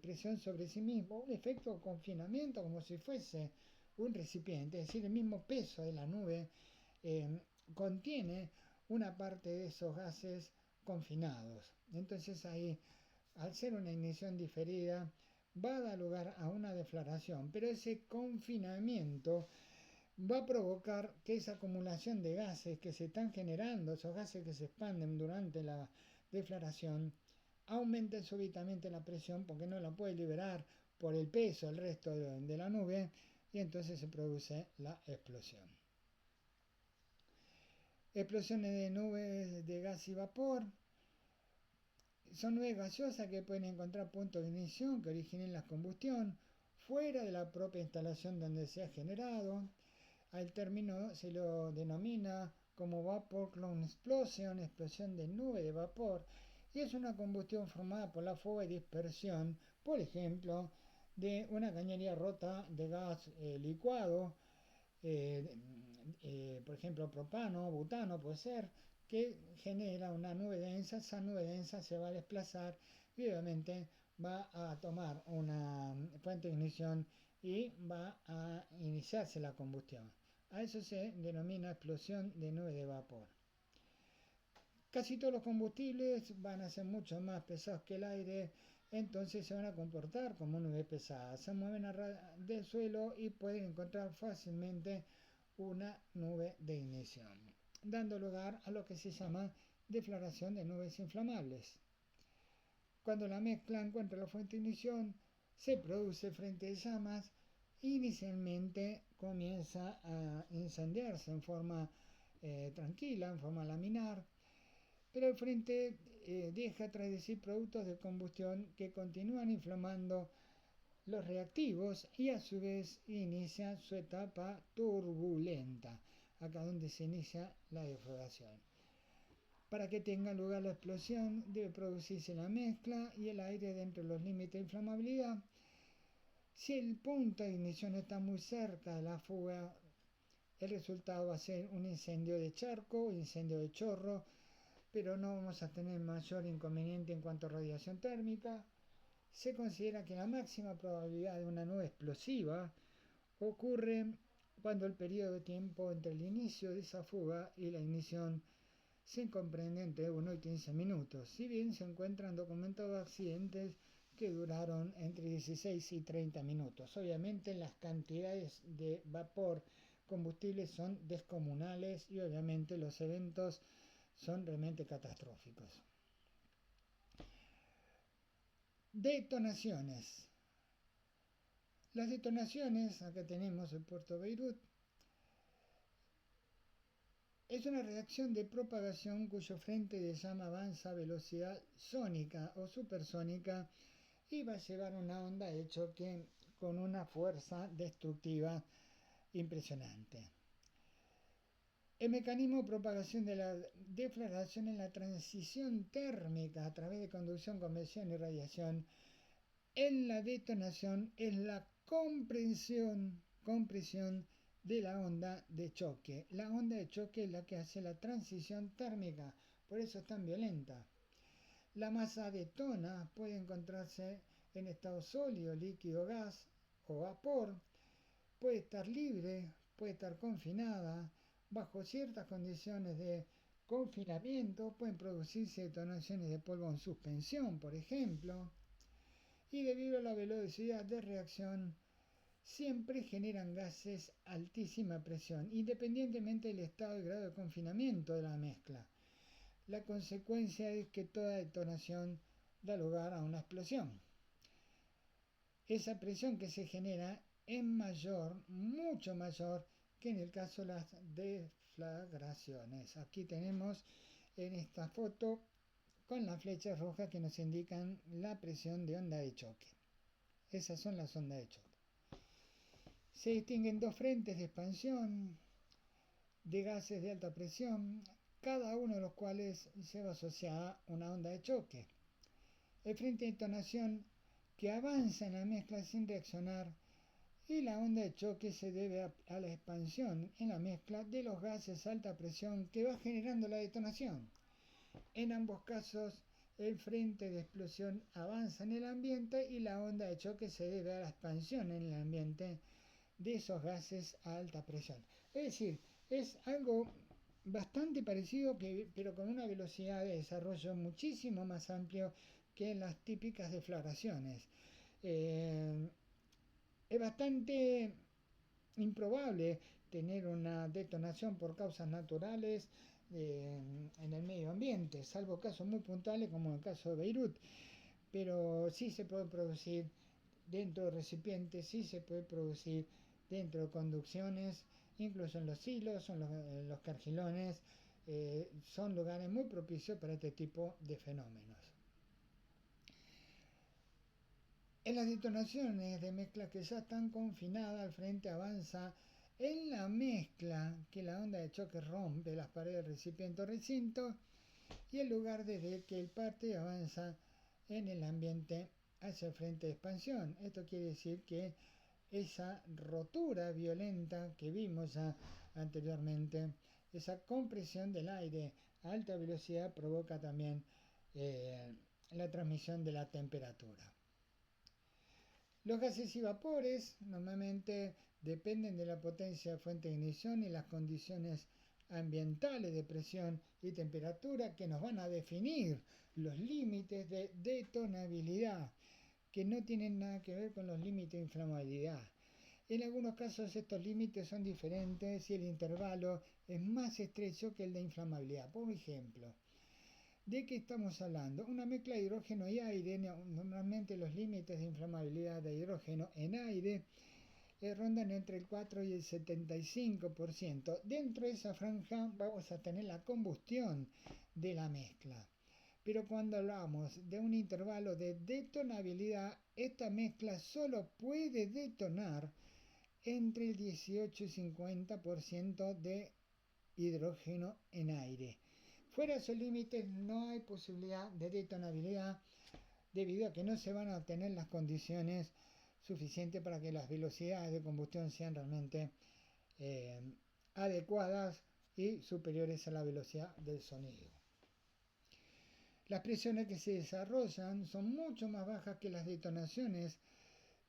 presión sobre sí mismo, un efecto de confinamiento como si fuese un recipiente, es decir, el mismo peso de la nube contiene una parte de esos gases confinados. Entonces ahí, al ser una ignición diferida, va a dar lugar a una deflagración, pero ese confinamiento va a provocar que esa acumulación de gases que se están generando, esos gases que se expanden durante la deflagración, aumenten súbitamente la presión porque no la puede liberar por el peso el resto de la nube y entonces se produce la explosión. Explosiones de nubes de gas y vapor. Son nubes gaseosas que pueden encontrar puntos de ignición que originen la combustión fuera de la propia instalación donde se ha generado. Al término se lo denomina como Vapor Cloud Explosion, explosión de nube de vapor, y es una combustión formada por la fuga y dispersión, por ejemplo, de una cañería rota de gas licuado, por ejemplo propano, butano puede ser, que genera una nube densa. Esa nube densa se va a desplazar y obviamente va a tomar una fuente de ignición y va a iniciarse la combustión. A eso se denomina explosión de nube de vapor. Casi todos los combustibles van a ser mucho más pesados que el aire, entonces se van a comportar como nube pesada. Se mueven a ras del suelo y pueden encontrar fácilmente una nube de ignición, dando lugar a lo que se llama deflagración de nubes inflamables. Cuando la mezcla encuentra la fuente de ignición, se produce frente de llamas e inicialmente comienza a incendiarse en forma tranquila, en forma laminar, pero el frente deja tras de sí productos de combustión que continúan inflamando los reactivos y a su vez inicia su etapa turbulenta, acá donde se inicia la deflagración. Para que tenga lugar la explosión debe producirse la mezcla y el aire dentro de los límites de inflamabilidad. Si el punto de ignición está muy cerca de la fuga, el resultado va a ser un incendio de charco, incendio de chorro, pero no vamos a tener mayor inconveniente en cuanto a radiación térmica. Se considera que la máxima probabilidad de una nube explosiva ocurre cuando el periodo de tiempo entre el inicio de esa fuga y la ignición se comprende entre 1 y 15 minutos, si bien se encuentran documentados accidentes que duraron entre 16 y 30 minutos. Obviamente las cantidades de vapor combustible son descomunales y obviamente los eventos son realmente catastróficos. Detonaciones. Las detonaciones, acá tenemos el puerto Beirut, es una reacción de propagación cuyo frente de llama avanza a velocidad sónica o supersónica y va a llevar una onda de choque con una fuerza destructiva impresionante. El mecanismo de propagación de la deflagración es la transición térmica a través de conducción, convección y radiación. En la detonación es la compresión de la onda de choque. La onda de choque es la que hace la transición térmica, por eso es tan violenta. La masa detona, puede encontrarse en estado sólido, líquido, gas o vapor, puede estar libre, puede estar confinada. Bajo ciertas condiciones de confinamiento pueden producirse detonaciones de polvo en suspensión, por ejemplo, y debido a la velocidad de reacción siempre generan gases a altísima presión, independientemente del estado y grado de confinamiento de la mezcla. La consecuencia es que toda detonación da lugar a una explosión. Esa presión que se genera es mayor, mucho mayor, que en el caso de las deflagraciones. Aquí tenemos en esta foto con las flechas rojas que nos indican la presión de onda de choque. Esas son las ondas de choque. Se distinguen dos frentes de expansión de gases de alta presión, cada uno de los cuales lleva asociada una onda de choque. El frente de detonación que avanza en la mezcla sin reaccionar y la onda de choque se debe a la expansión en la mezcla de los gases a alta presión que va generando la detonación. En ambos casos, el frente de explosión avanza en el ambiente y la onda de choque se debe a la expansión en el ambiente de esos gases a alta presión. Es decir, es algo bastante parecido, pero con una velocidad de desarrollo muchísimo más amplio que las típicas deflagraciones. Es bastante improbable tener una detonación por causas naturales en el medio ambiente, salvo casos muy puntuales como el caso de Beirut, pero sí se puede producir dentro de recipientes, sí se puede producir dentro de conducciones, incluso en los hilos, en los cargilones, son lugares muy propicios para este tipo de fenómenos. En las detonaciones de mezclas que ya están confinadas, el frente avanza en la mezcla que la onda de choque rompe las paredes del recipiente o recinto, y el lugar desde que el parte avanza en el ambiente hacia el frente de expansión. Esto quiere decir que esa rotura violenta que vimos ya anteriormente, esa compresión del aire a alta velocidad provoca también la transmisión de la temperatura. Los gases y vapores normalmente dependen de la potencia de fuente de ignición y las condiciones ambientales de presión y temperatura que nos van a definir los límites de detonabilidad, que no tienen nada que ver con los límites de inflamabilidad. En algunos casos estos límites son diferentes y el intervalo es más estrecho que el de inflamabilidad. Por ejemplo, ¿de qué estamos hablando? Una mezcla de hidrógeno y aire, normalmente los límites de inflamabilidad de hidrógeno en aire rondan entre el 4 y el 75%. Dentro de esa franja vamos a tener la combustión de la mezcla. Pero cuando hablamos de un intervalo de detonabilidad, esta mezcla solo puede detonar entre el 18 y 50% de hidrógeno en aire. Fuera de esos límites no hay posibilidad de detonabilidad debido a que no se van a obtener las condiciones suficientes para que las velocidades de combustión sean realmente adecuadas y superiores a la velocidad del sonido. Las presiones que se desarrollan son mucho más bajas que las detonaciones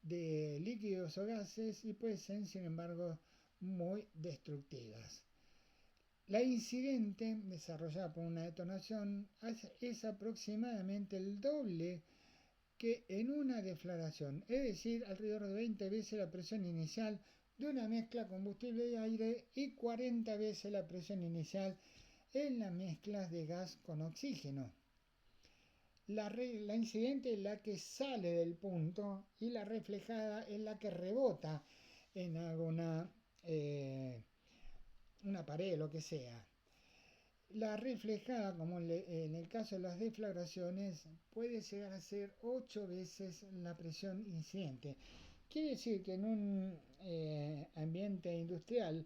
de líquidos o gases y pueden ser, sin embargo, muy destructivas. La incidente desarrollada por una detonación es aproximadamente el doble que en una deflagración, es decir, alrededor de 20 veces la presión inicial de una mezcla combustible y aire y 40 veces la presión inicial en las mezclas de gas con oxígeno. La incidente es la que sale del punto y la reflejada es la que rebota en alguna una pared, lo que sea. La reflejada, como en el caso de las deflagraciones, puede llegar a ser 8 veces la presión incidente. Quiere decir que en un ambiente industrial,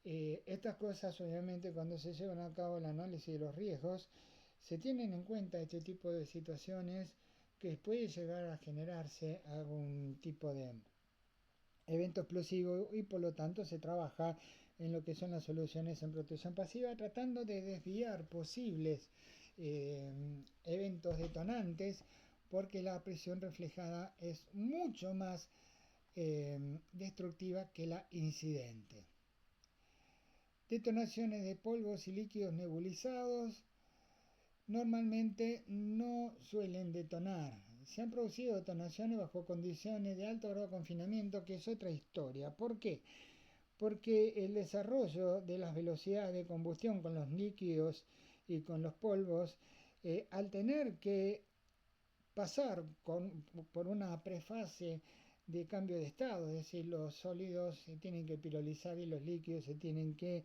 estas cosas obviamente cuando se llevan a cabo el análisis de los riesgos, se tienen en cuenta este tipo de situaciones que puede llegar a generarse algún tipo de evento explosivo y por lo tanto se trabaja en lo que son las soluciones en protección pasiva, tratando de desviar posibles eventos detonantes, porque la presión reflejada es mucho más destructiva que la incidente. Detonaciones de polvos y líquidos nebulizados normalmente no suelen detonar. Se han producido detonaciones bajo condiciones de alto grado de confinamiento, que es otra historia. ¿Por qué? Porque el desarrollo de las velocidades de combustión con los líquidos y con los polvos, al tener que pasar por una prefase de cambio de estado, es decir, los sólidos se tienen que pirolizar y los líquidos se tienen que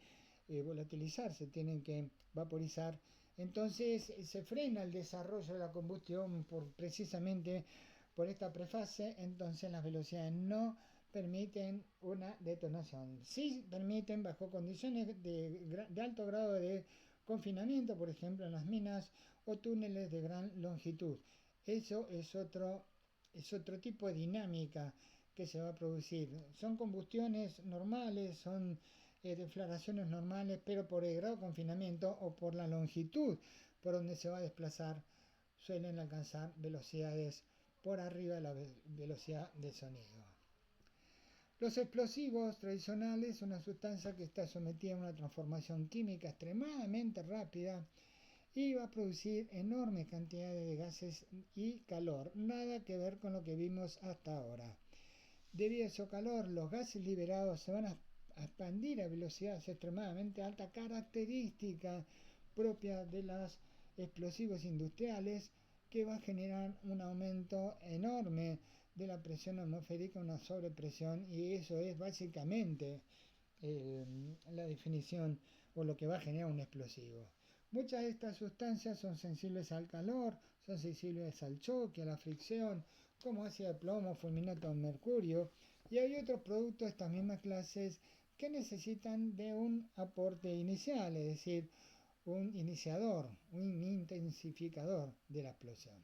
volatilizar, se tienen que vaporizar. Entonces se frena el desarrollo de la combustión precisamente por esta prefase, entonces las velocidades no permiten una detonación. Sí permiten bajo condiciones de alto grado de confinamiento, por ejemplo en las minas o túneles de gran longitud. Eso es otro tipo de dinámica que se va a producir. Son combustiones normales, son deflagraciones normales, pero por el grado de confinamiento o por la longitud por donde se va a desplazar, suelen alcanzar velocidades por arriba de la velocidad del sonido. Los explosivos tradicionales son una sustancia que está sometida a una transformación química extremadamente rápida y va a producir enormes cantidades de gases y calor. Nada que ver con lo que vimos hasta ahora. Debido a ese calor, los gases liberados se van a expandir a velocidades extremadamente altas, característica propia de los explosivos industriales, que va a generar un aumento enorme de la presión atmosférica, una sobrepresión, y eso es básicamente la definición o lo que va a generar un explosivo. Muchas de estas sustancias son sensibles al calor, son sensibles al choque, a la fricción, como ácido de plomo, fulminato de mercurio, y hay otros productos de estas mismas clases que necesitan de un aporte inicial, es decir, un iniciador, un intensificador de la explosión.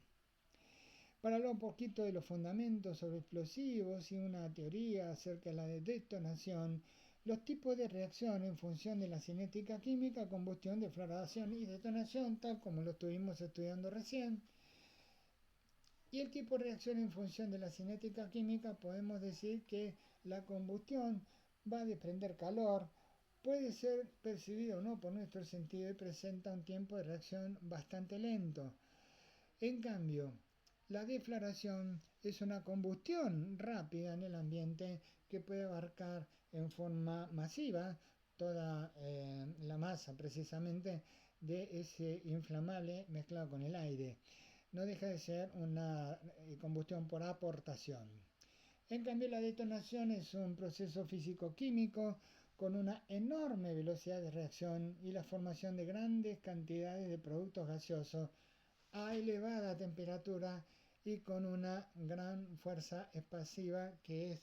Para hablar un poquito de los fundamentos sobre explosivos y una teoría acerca de la detonación, los tipos de reacción en función de la cinética química, combustión, deflagración y detonación, tal como lo estuvimos estudiando recién. Y el tipo de reacción en función de la cinética química, podemos decir que la combustión va a desprender calor, puede ser percibido o no por nuestro sentido y presenta un tiempo de reacción bastante lento. En cambio, la deflagración es una combustión rápida en el ambiente que puede abarcar en forma masiva toda la masa precisamente de ese inflamable mezclado con el aire. No deja de ser una combustión por aportación. En cambio, la detonación es un proceso físico-químico con una enorme velocidad de reacción y la formación de grandes cantidades de productos gaseosos a elevada temperatura y con una gran fuerza expansiva que es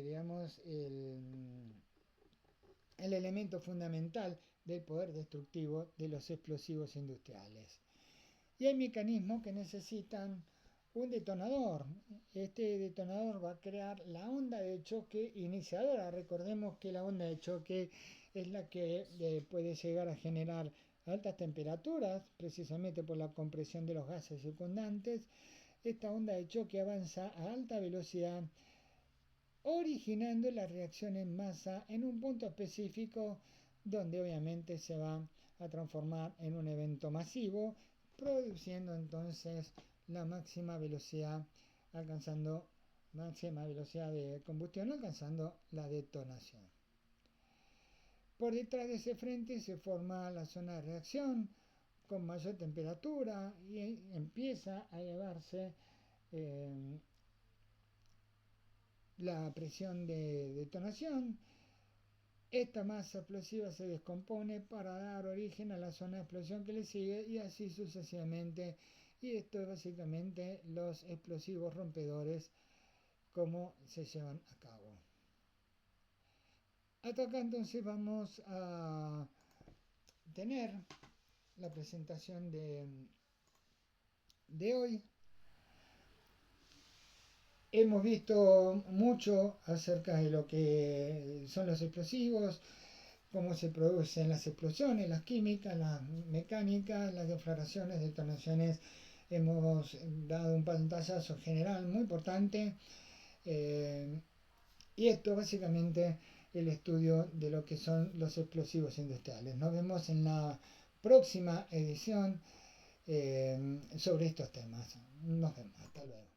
digamos, el elemento fundamental del poder destructivo de los explosivos industriales. Y hay mecanismos que necesitan un detonador. Este detonador va a crear la onda de choque iniciadora. Recordemos que la onda de choque es la que puede llegar a generar altas temperaturas, precisamente por la compresión de los gases circundantes. Esta onda de choque avanza a alta velocidad, originando la reacción en masa en un punto específico donde obviamente se va a transformar en un evento masivo, produciendo entonces la máxima velocidad de combustión, alcanzando la detonación. Por detrás de ese frente se forma la zona de reacción con mayor temperatura y empieza a elevarse la presión de detonación. Esta masa explosiva se descompone para dar origen a la zona de explosión que le sigue y así sucesivamente. Y esto es básicamente los explosivos rompedores, cómo se llevan a cabo. Hasta acá entonces vamos a tener la presentación de hoy. Hemos visto mucho acerca de lo que son los explosivos, cómo se producen las explosiones, las químicas, las mecánicas, las deflagraciones, detonaciones. Hemos dado un pantallazo general muy importante y esto básicamente el estudio de lo que son los explosivos industriales. Nos vemos en la próxima edición sobre estos temas. Nos vemos, hasta luego.